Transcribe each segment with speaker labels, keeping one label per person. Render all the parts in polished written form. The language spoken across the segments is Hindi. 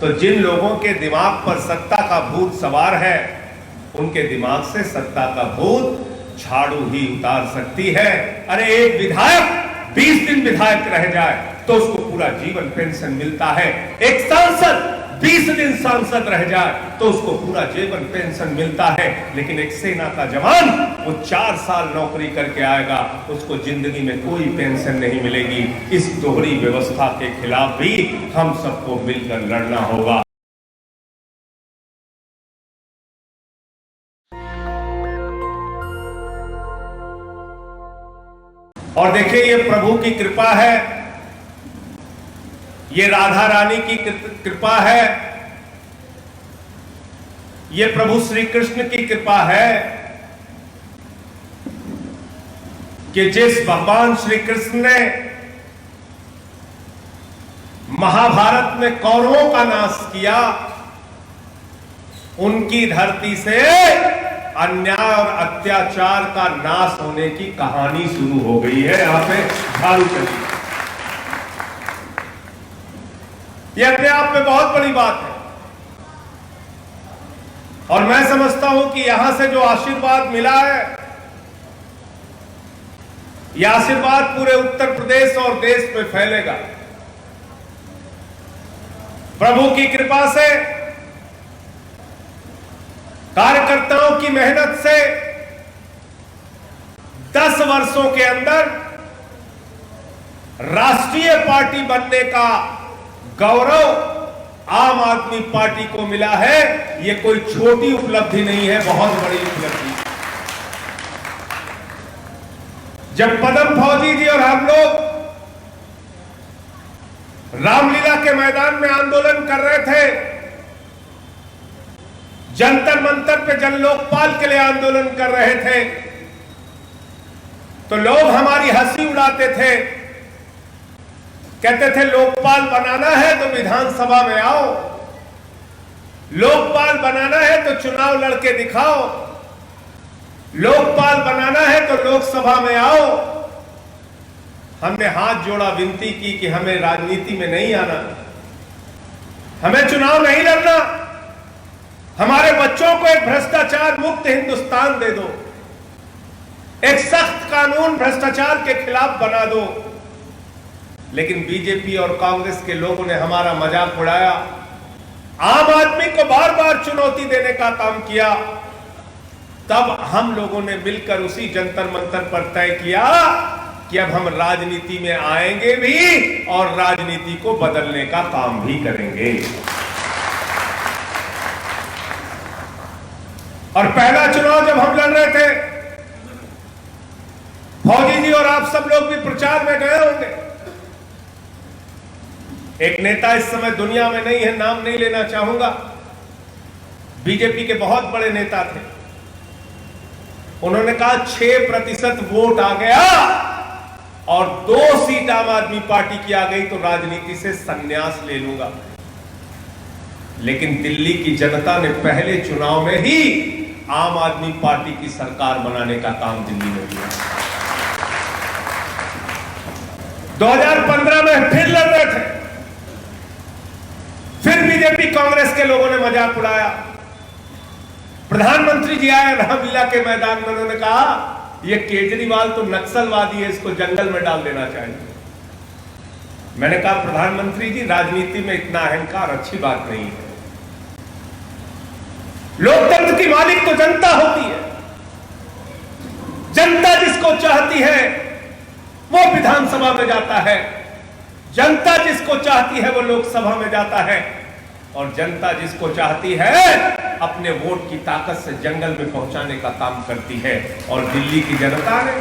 Speaker 1: तो जिन लोगों के दिमाग पर सत्ता का भूत सवार है, उनके दिमाग से सत्ता का भूत झाड़ू ही उतार सकती है। अरे एक विधायक 20 दिन विधायक रह जाए तो उसको पूरा जीवन पेंशन मिलता है। एक सांसद 20 दिन सांसद रह जाए तो उसको पूरा जीवन पेंशन मिलता है। लेकिन एक सेना का जवान वो 4 साल नौकरी करके आएगा, उसको जिंदगी में कोई पेंशन नहीं मिलेगी। इस दोहरी व्यवस्था के खिलाफ भी हम सबको मिलकर लड़ना होगा। और देखिए, ये प्रभु की कृपा है, ये राधा रानी की कृपा है, ये प्रभु श्री कृष्ण की कृपा है कि जिस भगवान श्री कृष्ण ने महाभारत में कौरवों का नाश किया, उनकी धरती से अन्याय और अत्याचार का नाश होने की कहानी शुरू हो गई है। यहां पे झाड़ू चली, यह अपने आप में बहुत बड़ी बात है। और मैं समझता हूं कि यहां से जो आशीर्वाद मिला है, यह आशीर्वाद पूरे उत्तर प्रदेश और देश में फैलेगा। प्रभु की कृपा से, कार्यकर्ताओं की मेहनत से 10 वर्षों के अंदर राष्ट्रीय पार्टी बनने का गौरव आम आदमी पार्टी को मिला है। यह कोई छोटी उपलब्धि नहीं है, बहुत बड़ी उपलब्धि। जब पदम फौजी जी और हम लोग रामलीला के मैदान में आंदोलन कर रहे थे, जंतर मंतर पे जन लोकपाल के लिए आंदोलन कर रहे थे, तो लोग हमारी हंसी उड़ाते थे, कहते थे लोकपाल बनाना है तो विधानसभा में आओ, लोकपाल बनाना है तो चुनाव लड़के दिखाओ, लोकपाल बनाना है तो लोकसभा में आओ। हमने हाथ जोड़ा, विनती की कि हमें राजनीति में नहीं आना, हमें चुनाव नहीं लड़ना, हमारे बच्चों को एक भ्रष्टाचार मुक्त हिंदुस्तान दे दो, एक सख्त कानून भ्रष्टाचार के खिलाफ बना दो। लेकिन बीजेपी और कांग्रेस के लोगों ने हमारा मजाक उड़ाया, आम आदमी को बार बार चुनौती देने का काम किया। तब हम लोगों ने मिलकर उसी जंतर मंतर पर तय किया कि अब हम राजनीति में आएंगे भी और राजनीति को बदलने का काम भी करेंगे। और पहला चुनाव जब हम लड़ रहे थे, फौजी जी और आप सब लोग भी प्रचार में गए होंगे। एक नेता इस समय दुनिया में नहीं है, नाम नहीं लेना चाहूंगा, बीजेपी के बहुत बड़े नेता थे। उन्होंने कहा 6% वोट आ गया और 2 सीट आम आदमी पार्टी की आ गई तो राजनीति से संन्यास ले लूंगा। लेकिन दिल्ली की जनता ने पहले चुनाव में ही आम आदमी पार्टी की सरकार बनाने का काम दिल्ली में किया। 2015 में फिर लड़ रहे थे, फिर बीजेपी कांग्रेस के लोगों ने मजाक उड़ाया। प्रधानमंत्री जी आए रामलीला के मैदान में, उन्होंने कहा ये केजरीवाल तो नक्सलवादी है, इसको जंगल में डाल देना चाहिए। मैंने कहा प्रधानमंत्री जी, राजनीति में इतना अहंकार अच्छी बात नहीं है। लोकतंत्र की मालिक तो जनता होती है, जनता जिसको चाहती है वो विधानसभा में जाता है, जनता जिसको चाहती है वो लोकसभा में जाता है, और जनता जिसको चाहती है अपने वोट की ताकत से जंगल में पहुंचाने का काम करती है। और दिल्ली की जनता ने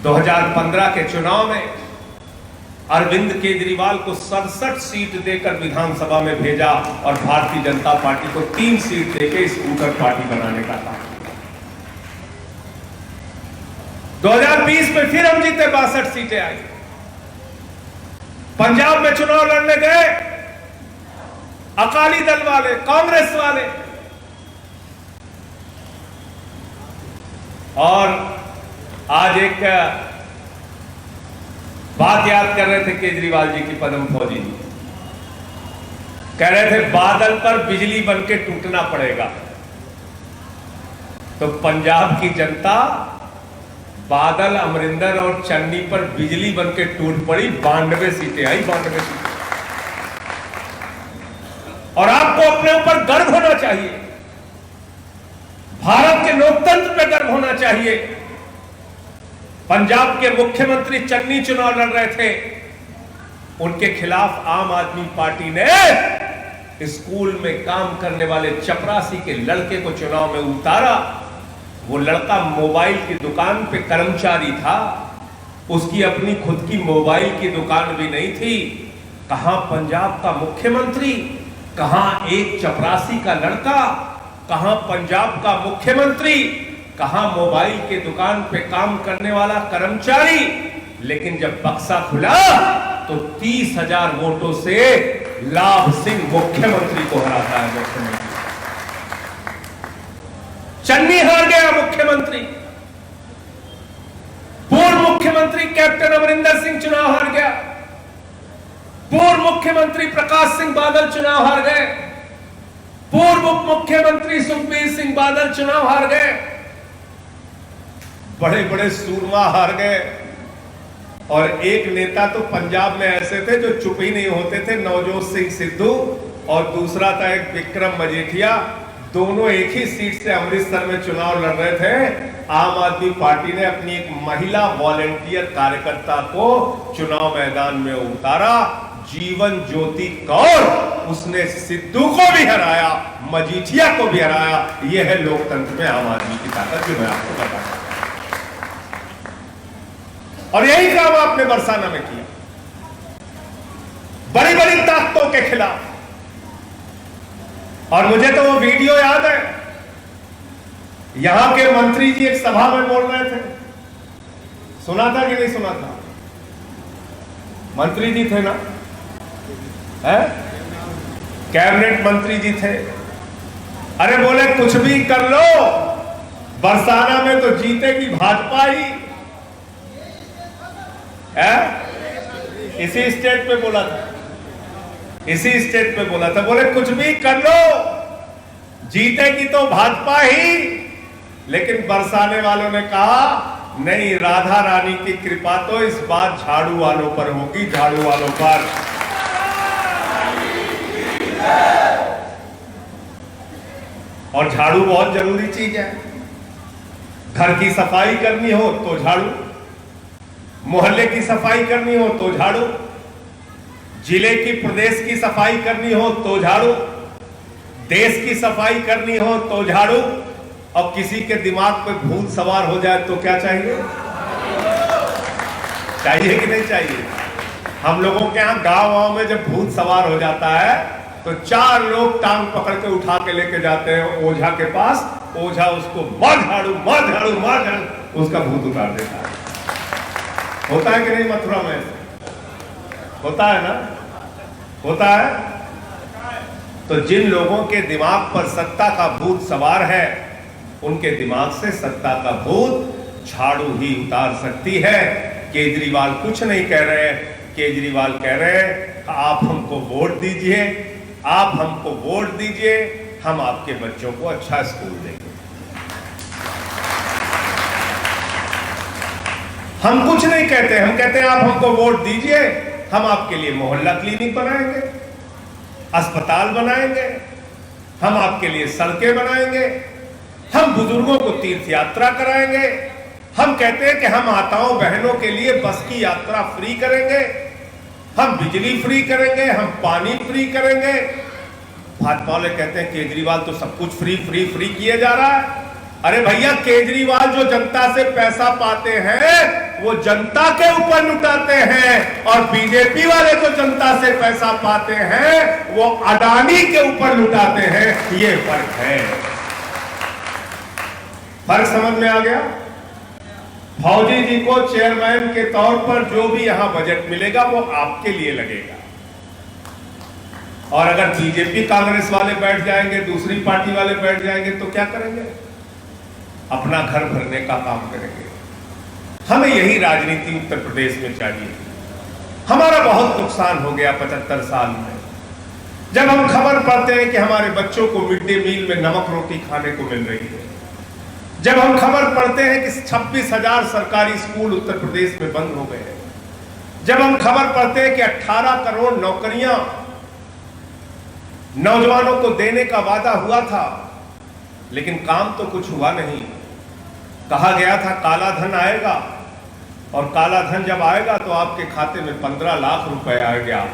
Speaker 1: 2015 के चुनाव में अरविंद केजरीवाल को 67 सीट देकर विधानसभा में भेजा और भारतीय जनता पार्टी को 3 सीट देकर स्कूटर पार्टी बनाने का काम किया। 2020 में फिर हम जीते, 62 सीटें आई। पंजाब में चुनाव लड़ने गए अकाली दल वाले, कांग्रेस वाले, और आज एक बात याद कर रहे थे केजरीवाल जी की, पदम फौजी जी। कह रहे थे बादल पर बिजली बनके टूटना पड़ेगा। तो पंजाब की जनता बादल, अमरिंदर और चन्नी पर बिजली बनके टूट पड़ी। 92 सीटें आई, 92 सीटें। और आपको अपने ऊपर गर्व होना चाहिए, भारत के लोकतंत्र पे गर्व होना चाहिए। पंजाब के मुख्यमंत्री चन्नी चुनाव लड़ रहे थे, उनके खिलाफ आम आदमी पार्टी ने स्कूल में काम करने वाले चपरासी के लड़के को चुनाव में उतारा। वो लड़का मोबाइल की दुकान पे कर्मचारी था, उसकी अपनी खुद की मोबाइल की दुकान भी नहीं थी। कहां पंजाब का मुख्यमंत्री, कहां एक चपरासी का लड़का, कहां पंजाब का मुख्यमंत्री, कहां मोबाइल के दुकान पे काम करने वाला कर्मचारी। लेकिन जब बक्सा खुला तो 30,000 वोटों से लाभ सिंह मुख्यमंत्री को हराता है। मुख्यमंत्री चन्नी हार गया, मुख्यमंत्री। पूर्व मुख्यमंत्री कैप्टन अमरिंदर सिंह चुनाव हार गया, पूर्व मुख्यमंत्री प्रकाश सिंह बादल चुनाव हार गए, पूर्व उप मुख्यमंत्री सुखबीर सिंह बादल चुनाव हार गए। बड़े बड़े सूरमा हार गए। और एक नेता तो पंजाब में ऐसे थे जो चुप ही नहीं होते थे, नवजोत सिंह सिद्धू, और दूसरा था एक विक्रम मजीठिया। दोनों एक ही सीट से अमृतसर में चुनाव लड़ रहे थे। आम आदमी पार्टी ने अपनी एक महिला वॉलेंटियर कार्यकर्ता को चुनाव मैदान में उतारा, जीवन ज्योति कौर। उसने सिद्धू को भी हराया, मजीठिया को भी हराया। यह है लोकतंत्र में आम आदमी की ताकत, जो मैं आपको बता रहा हूं। और यही काम आपने बरसाना में किया, बड़ी बड़ी ताकतों के खिलाफ। और मुझे तो वो वीडियो याद है, यहां के मंत्री जी एक सभा में बोल रहे थे, सुना था कि नहीं सुना था? मंत्री जी थे ना, है? कैबिनेट मंत्री जी थे। अरे बोले कुछ भी कर लो, बरसाना में तो जीतेगी भाजपा ही है। इसी स्टेट पे बोला था, इसी स्टेट पे बोला था। बोले कुछ भी कर लो, जीतेगी तो भाजपा ही। लेकिन बरसाने वालों ने कहा नहीं, राधा रानी की कृपा तो इस बार झाड़ू वालों पर होगी, झाड़ू वालों पर। और झाड़ू बहुत जरूरी चीज है। घर की सफाई करनी हो तो झाड़ू, मोहल्ले की सफाई करनी हो तो झाड़ू, जिले की प्रदेश की सफाई करनी हो तो झाड़ू, देश की सफाई करनी हो तो झाड़ू। और किसी के दिमाग पे भूत सवार हो जाए तो क्या चाहिए? चाहिए कि नहीं चाहिए? हम लोगों के यहाँ गांव में जब भूत सवार हो जाता है तो 4 लोग टांग पकड़ के उठा के लेके जाते हैं ओझा के पास। ओझा उसको मार झाड़ू, मार झाड़ू, मार झाड़ू, उसका भूत उतार देता है। होता है कि नहीं? मथुरा में होता है ना, होता है। तो जिन लोगों के दिमाग पर सत्ता का भूत सवार है, उनके दिमाग से सत्ता का भूत झाड़ू ही उतार सकती है। केजरीवाल कुछ नहीं कह रहे, केजरीवाल कह रहे हैं आप हमको वोट दीजिए, आप हमको वोट दीजिए, हम आपके बच्चों को अच्छा स्कूल देंगे। हम कुछ नहीं कहते, हम कहते हैं आप हमको वोट दीजिए, हम आपके लिए मोहल्ला क्लिनिक बनाएंगे, अस्पताल बनाएंगे, हम आपके लिए सड़कें बनाएंगे, हम बुजुर्गों को तीर्थ यात्रा कराएंगे। हम कहते हैं कि हम माताओं बहनों के लिए बस की यात्रा फ्री करेंगे, हम बिजली फ्री करेंगे, हम पानी फ्री करेंगे। भाजपा वाले कहते हैं केजरीवाल तो सब कुछ फ्री फ्री फ्री किए जा रहा है। अरे भैया, केजरीवाल जो जनता से पैसा पाते हैं वो जनता के ऊपर लुटाते हैं, और बीजेपी वाले जो जनता से पैसा पाते हैं वो अडानी के ऊपर लुटाते हैं। ये फर्क है। फर्क समझ में आ गया? फौजी जी को चेयरमैन के तौर पर जो भी यहां बजट मिलेगा वो आपके लिए लगेगा। और अगर बीजेपी कांग्रेस वाले बैठ जाएंगे, दूसरी पार्टी वाले बैठ जाएंगे तो क्या करेंगे? अपना घर भरने का काम करेंगे। हमें यही राजनीति उत्तर प्रदेश में चाहिए। हमारा बहुत नुकसान हो गया 75 साल में। जब हम खबर पाते हैं कि हमारे बच्चों को मिड डे मील में नमक रोटी खाने को मिल रही है, जब हम खबर पढ़ते हैं कि 26,000 सरकारी स्कूल उत्तर प्रदेश में बंद हो गए हैं, जब हम खबर पढ़ते हैं कि 18 करोड़ नौकरियां नौजवानों को देने का वादा हुआ था, लेकिन काम तो कुछ हुआ नहीं। कहा गया था काला धन आएगा, और काला धन जब आएगा तो आपके खाते में 15 लाख रुपए आएगा।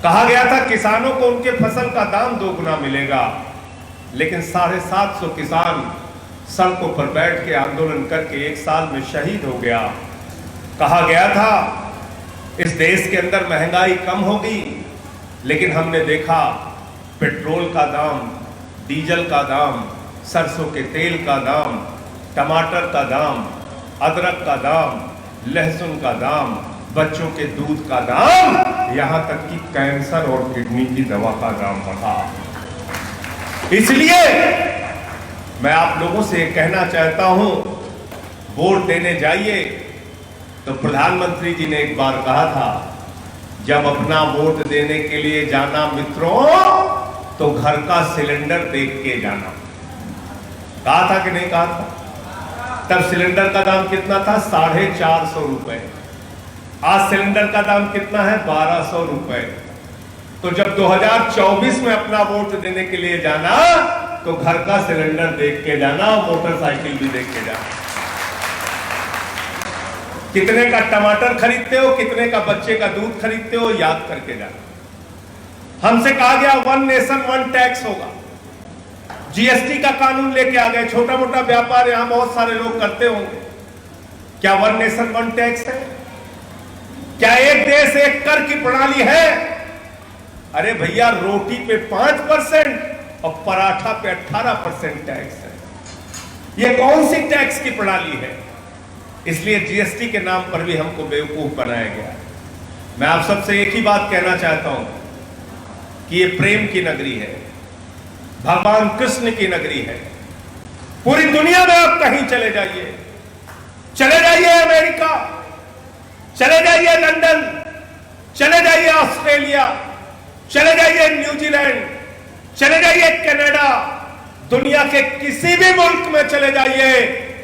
Speaker 1: कहा गया था किसानों को उनके फसल का दाम 2 गुना मिलेगा, लेकिन 750 किसान सड़कों पर बैठ के आंदोलन करके 1 साल में शहीद हो गया। कहा गया था इस देश के अंदर महंगाई कम होगी, लेकिन हमने देखा पेट्रोल का दाम, डीजल का दाम, सरसों के तेल का दाम, टमाटर का दाम, अदरक का दाम, लहसुन का दाम, बच्चों के दूध का दाम, यहां तक कि कैंसर और किडनी की दवा का दाम बढ़ा। इसलिए मैं आप लोगों से कहना चाहता हूं, वोट देने जाइए। तो प्रधानमंत्री जी ने एक बार कहा था, जब अपना वोट देने के लिए जाना मित्रों, तो घर का सिलेंडर देख के जाना। कहा था कि नहीं कहा था? तब सिलेंडर का दाम कितना था? 450 रुपए। आज सिलेंडर का दाम कितना है? 1200 रुपए। तो जब 2024 में अपना वोट देने के लिए जाना, तो घर का सिलेंडर देख के जाना, मोटरसाइकिल भी देख के जाना। कितने का टमाटर खरीदते हो, कितने का बच्चे का दूध खरीदते हो, याद करके जाना। हमसे कहा गया 1 नेशन 1 टैक्स होगा। जीएसटी का कानून लेके आ गए। छोटा मोटा व्यापार यहां बहुत सारे लोग करते होंगे। क्या 1 नेशन 1 टैक्स है? क्या एक देश एक कर की प्रणाली है? अरे भैया, रोटी पे 5% और पराठा पे 18% टैक्स है। ये कौन सी टैक्स की प्रणाली है? इसलिए जीएसटी के नाम पर भी हमको बेवकूफ बनाया गया। मैं आप सबसे एक ही बात कहना चाहता हूं कि ये प्रेम की नगरी है, भगवान कृष्ण की नगरी है। पूरी दुनिया में आप कहीं चले जाइए, चले जाइए अमेरिका, चले जाइए लंदन, चले जाइए ऑस्ट्रेलिया, चले जाइए न्यूजीलैंड, चले जाइए कनाडा, दुनिया के किसी भी मुल्क में चले जाइए,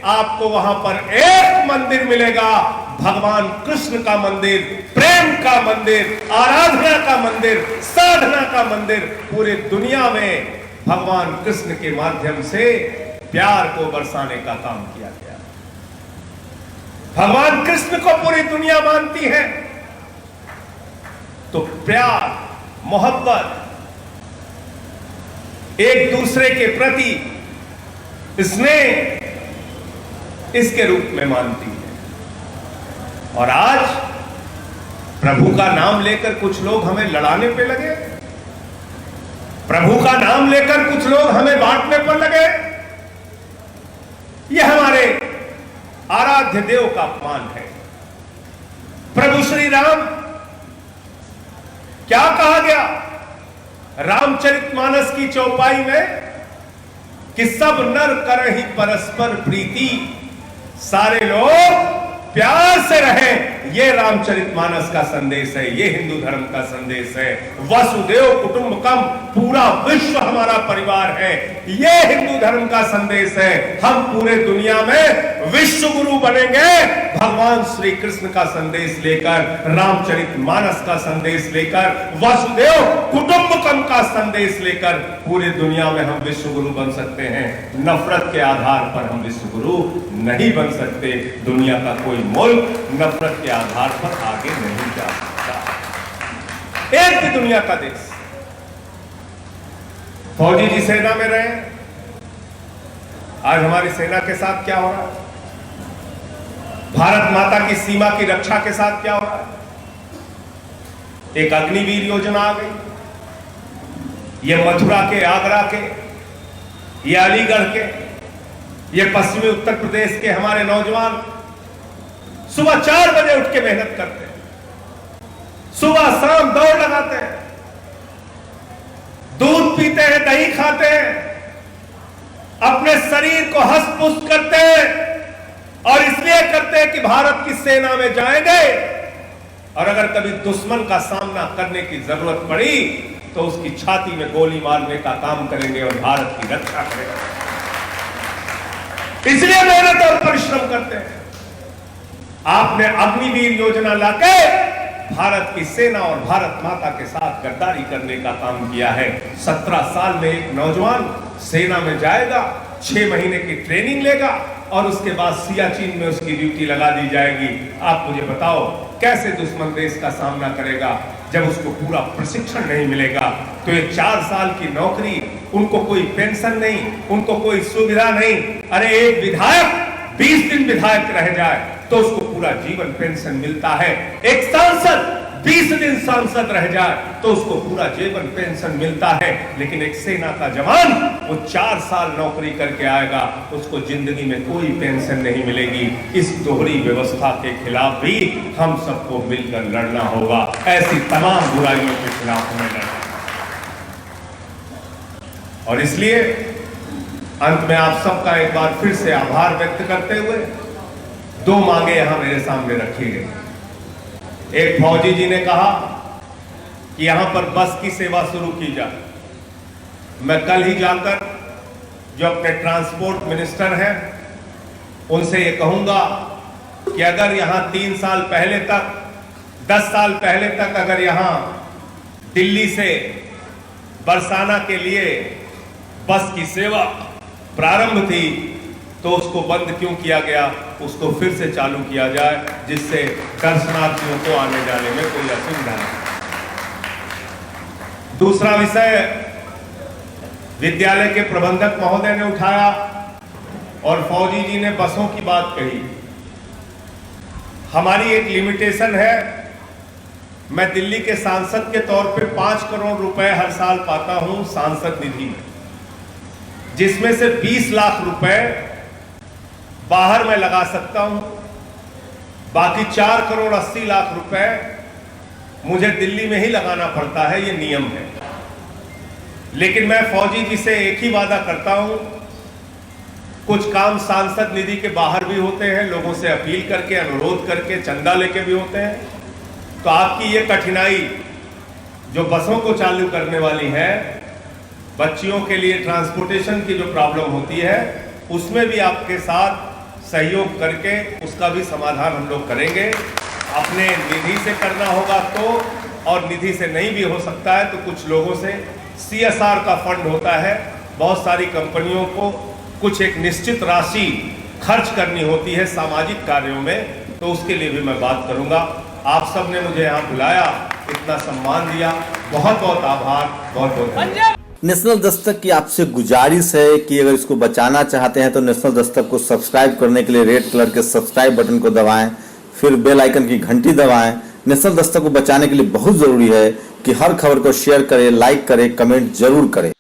Speaker 1: आपको वहां पर एक मंदिर मिलेगा, भगवान कृष्ण का मंदिर, प्रेम का मंदिर, आराधना का मंदिर, साधना का मंदिर। पूरे दुनिया में भगवान कृष्ण के माध्यम से प्यार को बरसाने का काम किया गया। भगवान कृष्ण को पूरी दुनिया मानती है, तो प्यार, मोहब्बत, एक दूसरे के प्रति स्नेह, इसके रूप में मानती है। और आज प्रभु का नाम लेकर कुछ लोग हमें लड़ाने पे लगे, प्रभु का नाम लेकर कुछ लोग हमें बांटने पर लगे। यह हमारे आराध्य देव का अपमान है। प्रभु श्री राम, क्या कहा गया रामचरितमानस की चौपाई में कि सब नर करहि परस्पर प्रीति, सारे लोग प्यार से रहें। ये रामचरितमानस का संदेश है, ये हिंदू धर्म का संदेश है। वसुदेव कुटुंबकम, पूरा विश्व हमारा परिवार है, ये हिंदू धर्म का संदेश है। हम पूरे दुनिया में विश्व गुरु बनेंगे, भगवान श्री कृष्ण का संदेश लेकर, रामचरितमानस का संदेश लेकर, वसुदेव कुटुंबकम का संदेश लेकर पूरे दुनिया में हम विश्व गुरु बन सकते हैं। नफरत के आधार पर हम विश्व गुरु नहीं बन सकते। दुनिया का कोई मुल्क नफरत के आधार पर आगे नहीं जा सकता। एक भी दुनिया का देश, फौजी जी सेना में रहे, आज हमारी सेना के साथ क्या हो रहा है, भारत माता की सीमा की रक्षा के साथ क्या हो रहा है। एक अग्निवीर योजना आ गई, ये मथुरा के, आगरा के, ये अलीगढ़ के, ये पश्चिमी उत्तर प्रदेश के हमारे नौजवान सुबह 4 बजे उठ के मेहनत करते हैं, सुबह शाम दौड़ लगाते हैं, दूध पीते हैं, दही खाते हैं, अपने शरीर को हस्त-पुष्ट करते हैं, और इसलिए करते हैं कि भारत की सेना में जाएंगे, और अगर कभी दुश्मन का सामना करने की जरूरत पड़ी तो उसकी छाती में गोली मारने का काम करेंगे और भारत की रक्षा करेंगे। इसलिए मेहनत और परिश्रम करते हैं। आपने अग्निवीर योजना लाके भारत की सेना और भारत माता के साथ गद्दारी करने का काम किया है। 17 साल में एक नौजवान सेना में जाएगा, 6 महीने की ट्रेनिंग लेगा और उसके बाद सियाचिन में उसकी ड्यूटी लगा दी जाएगी। आप मुझे बताओ कैसे दुश्मन देश का सामना करेगा जब उसको पूरा प्रशिक्षण नहीं मिलेगा। तो ये 4 साल की नौकरी, उनको कोई पेंशन नहीं, उनको कोई सुविधा नहीं। अरे एक विधायक 20 दिन विधायक रह जाए तो उसको पूरा जीवन पेंशन मिलता है। एक सांसद 20 दिन सांसद रह जाए तो उसको पूरा जीवन पेंशन मिलता है। लेकिन एक सेना का जवान वो 4 साल नौकरी करके आएगा, उसको जिंदगी में कोई पेंशन नहीं मिलेगी। इस दोहरी व्यवस्था के खिलाफ भी हम सबको मिलकर लड़ना होगा। ऐसी तमाम बुराइयों के खिलाफ हमें लड़ना। और इसलिए अंत में आप सबका एक बार फिर से आभार व्यक्त करते हुए 2 मांगे यहां मेरे सामने रखी गई। एक फौजी जी ने कहा कि यहां पर बस की सेवा शुरू की जाए। मैं कल ही जाकर जो अपने ट्रांसपोर्ट मिनिस्टर हैं उनसे ये कहूंगा कि अगर यहां 3 साल पहले तक, 10 साल पहले तक अगर यहां दिल्ली से बरसाना के लिए बस की सेवा प्रारंभ थी तो उसको बंद क्यों किया गया, उसको फिर से चालू किया जाए, जिससे दर्शनार्थियों को आने जाने में कोई असुविधा नहीं। दूसरा विषय विद्यालय के प्रबंधक महोदय ने उठाया और फौजी जी ने बसों की बात कही। हमारी एक लिमिटेशन है। मैं दिल्ली के सांसद के तौर पे 5 करोड़ रुपए हर साल पाता हूं सांसद निधि में, जिसमें से 20 लाख रुपए बाहर मैं लगा सकता हूं। बाकी 4 करोड़ 80 लाख रुपए मुझे दिल्ली में ही लगाना पड़ता है, ये नियम है। लेकिन मैं फौजी जी से एक ही वादा करता हूं, कुछ काम सांसद निधि के बाहर भी होते हैं, लोगों से अपील करके, अनुरोध करके, चंदा लेके भी होते हैं। तो आपकी ये कठिनाई जो बसों को चालू करने वाली है, बच्चियों के लिए ट्रांसपोर्टेशन की जो प्रॉब्लम होती है, उसमें भी आपके साथ सहयोग करके उसका भी समाधान हम लोग करेंगे। अपने निधि से करना होगा तो, और निधि से नहीं भी हो सकता है तो कुछ लोगों से CSR का फंड होता है, बहुत सारी कंपनियों को कुछ एक निश्चित राशि खर्च करनी होती है सामाजिक कार्यों में, तो उसके लिए भी मैं बात करूंगा। आप सब ने मुझे यहाँ बुलाया, इतना सम्मान दिया, बहुत बहुत आभार, बहुत बहुत धन्यवाद।
Speaker 2: नेशनल दस्तक की आपसे गुजारिश है कि अगर इसको बचाना चाहते हैं तो नेशनल दस्तक को सब्सक्राइब करने के लिए रेड कलर के सब्सक्राइब बटन को दबाएं, फिर बेल आइकन की घंटी दबाएं। नेशनल दस्तक को बचाने के लिए बहुत जरूरी है कि हर खबर को शेयर करें, लाइक करें, कमेंट जरूर करें।